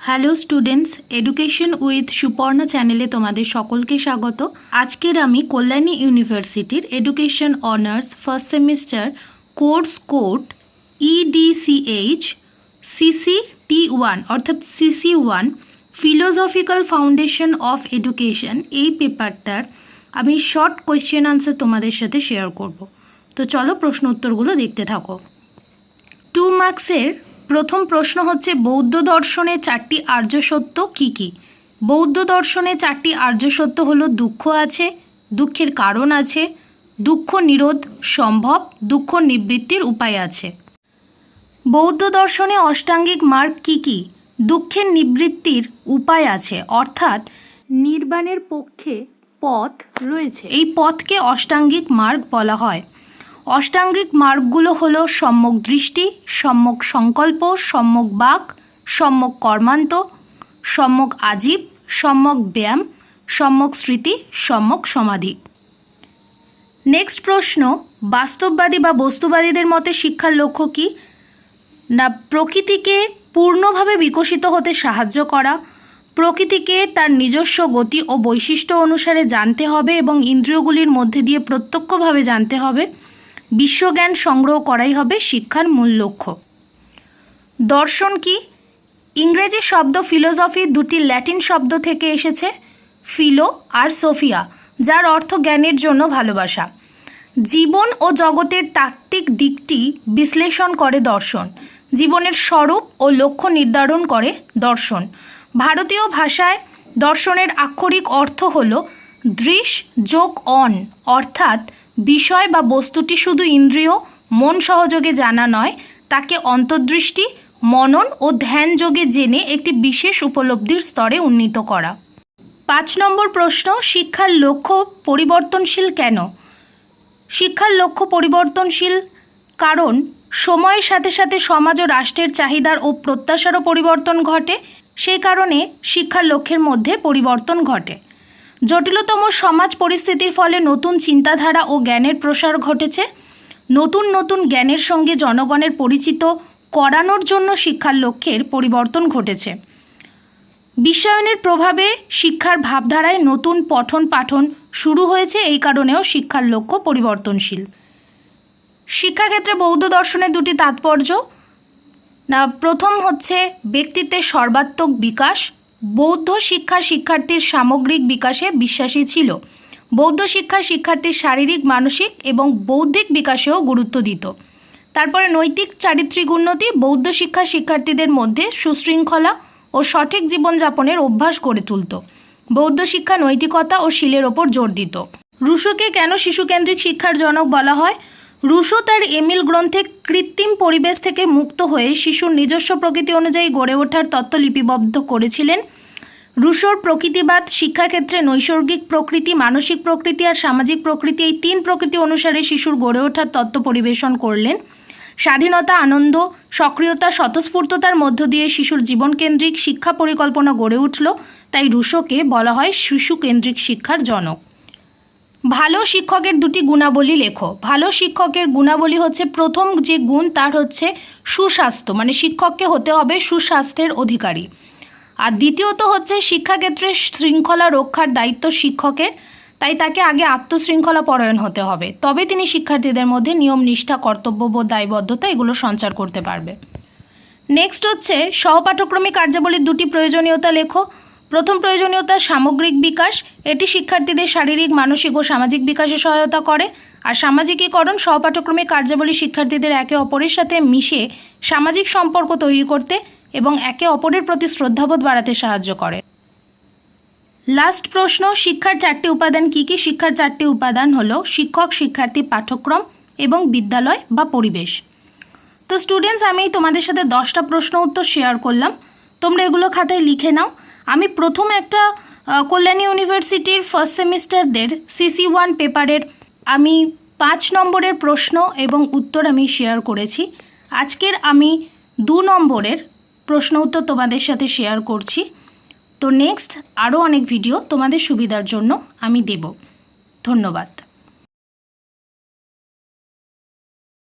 Hello students, education with Suparna চ্যানেলে তোমাদের সকলকে স্বাগত। আজকের আমি কল্যাণী ইউনিভার্সিটির education honours first semester course code EDCH CCT1 অর্থাৎ CC1 philosophical foundation of education এই পেপারটার আমি শর্ট কোয়েশ্চেন আনসার তোমাদের সাথে শেয়ার করব। তো চলো প্রশ্ন উত্তরগুলো দেখতে থাকো। 2 মার্কসের প্রথম প্রশ্ন হচ্ছে বৌদ্ধ দর্শনে 4টি আর্য সত্য কী কী? বৌদ্ধ দর্শনে 4টি আর্য সত্য হলো দুঃখ আছে, দুঃখের কারণ আছে, দুঃখ নিরোধ সম্ভব, দুঃখ নিবৃত্তির উপায় আছে। বৌদ্ধ দর্শনে অষ্টাঙ্গিক মার্গ কী কী? দুঃখের নিবৃত্তির উপায় আছে, অর্থাৎ নির্বাণের পক্ষে পথ রয়েছে। এই পথকে অষ্টাঙ্গিক মার্গ বলা হয়। অষ্টাঙ্গিক মার্গগুলো হলো সম্যক দৃষ্টি, সম্যক সংকল্প, সম্যক বাক, সম্যক কর্মান্ত, সম্যক আজীব, সম্যক ব্যায়াম, সম্যক স্মৃতি, সম্যক সমাধি। নেক্সট প্রশ্ন, বাস্তববাদী বা বস্তুবাদীদের মতে শিক্ষার লক্ষ্য কী? না প্রকৃতিকে পূর্ণভাবে বিকশিত হতে সাহায্য করা, প্রকৃতিকে তার নিজস্ব গতি ও বৈশিষ্ট্য অনুসারে জানতে হবে এবং ইন্দ্রিয়গুলির মধ্যে দিয়ে প্রত্যক্ষভাবে জানতে হবে, বিশ্বজ্ঞান সংগ্রহ করাই হবে শিক্ষার মূল লক্ষ্য। দর্শন কি? ইংরেজি শব্দ ফিলোসফি দুটি ল্যাটিন শব্দ থেকে এসেছে, ফিলো আর সোফিয়া, যার অর্থ জ্ঞানের জন্য ভালোবাসা। জীবন ও জগতের তাত্ত্বিক দিকটি বিশ্লেষণ করে দর্শন। জীবনের স্বরূপ ও লক্ষ্য নির্ধারণ করে দর্শন। ভারতীয় ভাষায় দর্শনের আক্ষরিক অর্থ হল দৃশ যোগ অন, অর্থাৎ বিষয় বা বস্তুটি শুধু ইন্দ্রিয় মন সহযোগে জানা নয়, তাকে অন্তর্দৃষ্টি মনন ও ধ্যান যোগে জেনে একটি বিশেষ উপলব্ধির স্তরে উন্নীত করা। 5 নম্বর প্রশ্ন, শিক্ষার লক্ষ্য পরিবর্তনশীল কেন? শিক্ষার লক্ষ্য পরিবর্তনশীল কারণ সময়ের সাথে সাথে সমাজ ও রাষ্ট্রের চাহিদার ও প্রত্যাশারও পরিবর্তন ঘটে। সেই কারণে শিক্ষার লক্ষ্যের মধ্যে পরিবর্তন ঘটে। জটিলতম সমাজ পরিস্থিতির ফলে নতুন চিন্তাধারা ও জ্ঞানের প্রসার ঘটেছে। নতুন নতুন জ্ঞানের সঙ্গে জনগণের পরিচিত করানোর জন্য শিক্ষার লক্ষ্যের পরিবর্তন ঘটেছে। বিশ্বায়নের প্রভাবে শিক্ষার ভাবধারায় নতুন পঠন পাঠন শুরু হয়েছে, এই কারণেও শিক্ষার লক্ষ্য পরিবর্তনশীল। শিক্ষাক্ষেত্রে বৌদ্ধ দর্শনের দুটি তাৎপর্য। না প্রথম হচ্ছে ব্যক্তিত্বের সর্বাত্মক বিকাশ। বৌদ্ধ শিক্ষা শিক্ষার্থীর সামগ্রিক বিকাশে বিশ্বাসী ছিল। বৌদ্ধ শিক্ষা শিক্ষার্থীর শারীরিক, মানসিক এবং বৌদ্ধিক বিকাশেও গুরুত্ব দিত। তারপরে নৈতিক চারিত্রিক উন্নতি। বৌদ্ধ শিক্ষা শিক্ষার্থীদের মধ্যে সুশৃঙ্খলা ও সঠিক জীবনযাপনের অভ্যাস গড়ে তুলত। বৌদ্ধ শিক্ষা নৈতিকতা ও শীলের ওপর জোর দিত। রুশোকে কেন শিশুকেন্দ্রিক শিক্ষার জনক বলা হয়? রুশো তার এমিল গ্রন্থে কৃত্রিম পরিবেশ থেকে মুক্ত হয়ে শিশুর নিজস্ব প্রকৃতি অনুযায়ী গড়ে ওঠার তত্ত্ব লিপিবদ্ধ করেছিলেন। রুশোর প্রকৃতিবাদ শিক্ষাক্ষেত্রে নৈসর্গিক প্রকৃতি, মানসিক প্রকৃতি আর সামাজিক প্রকৃতি, এই 3 প্রকৃতি অনুসারে শিশুর গড়ে ওঠার তত্ত্ব পরিবেশন করলেন। স্বাধীনতা, আনন্দ, সক্রিয়তা, স্বতঃস্ফূর্ততার মধ্য দিয়ে শিশুর জীবনকেন্দ্রিক শিক্ষা পরিকল্পনা গড়ে উঠল। তাই রুশোকে বলা হয় শিশুকেন্দ্রিক শিক্ষার জনক। ভালো শিক্ষকের দুটি গুণাবলী লেখো। ভালো শিক্ষকের গুণাবলী হচ্ছে, প্রথম যে গুণ তার হচ্ছে সুস্বাস্থ্য, মানে শিক্ষককে হতে হবে সুস্বাস্থ্যের অধিকারী। আর দ্বিতীয়ত হচ্ছে শিক্ষাক্ষেত্রে শৃঙ্খলা রক্ষার দায়িত্ব শিক্ষকের, তাই তাকে আগে আত্মশৃঙ্খলা পরায়ণ হতে হবে, তবে তিনি শিক্ষার্থীদের মধ্যে নিয়ম নিষ্ঠা, কর্তব্যবোধ, দায়বদ্ধতা এগুলো সঞ্চার করতে পারবে। নেক্সট হচ্ছে সহপাঠক্রমিক কার্যাবলীর দুটি প্রয়োজনীয়তা লেখো। প্রথম প্রয়োজনীয়তা সামগ্রিক বিকাশ। এটি শিক্ষার্থীদের শারীরিক, মানসিক ও সামাজিক বিকাশে সহায়তা করে। আর সামাজিকীকরণ, সহপাঠক্রমিক কার্যাবলী শিক্ষার্থীদের একে অপরের সাথে মিশে সামাজিক সম্পর্ক তৈরি করতে এবং একে অপরের প্রতি শ্রদ্ধাবোধ বাড়াতে সাহায্য করে। লাস্ট প্রশ্ন, শিক্ষার 4টি উপাদান কী কী? শিক্ষার 4টি উপাদান হলো শিক্ষক, শিক্ষার্থী, পাঠ্যক্রম এবং বিদ্যালয় বা পরিবেশ। তো স্টুডেন্টস, আমি তোমাদের সাথে 10টা প্রশ্ন উত্তর শেয়ার করলাম, তোমরা এগুলো খাতায় লিখে নাও। আমি প্রথম একটা কল্যাণী ইউনিভার্সিটির ফার্স্ট সেমিস্টারদের CC1 পেপারের আমি 5 নম্বরের প্রশ্ন এবং উত্তর আমি শেয়ার করেছি। আজকের আমি 2 নম্বরের প্রশ্ন উত্তর তোমাদের সাথে শেয়ার করছি। তো নেক্সট আরও অনেক ভিডিও তোমাদের সুবিধার জন্য আমি দেব। ধন্যবাদ।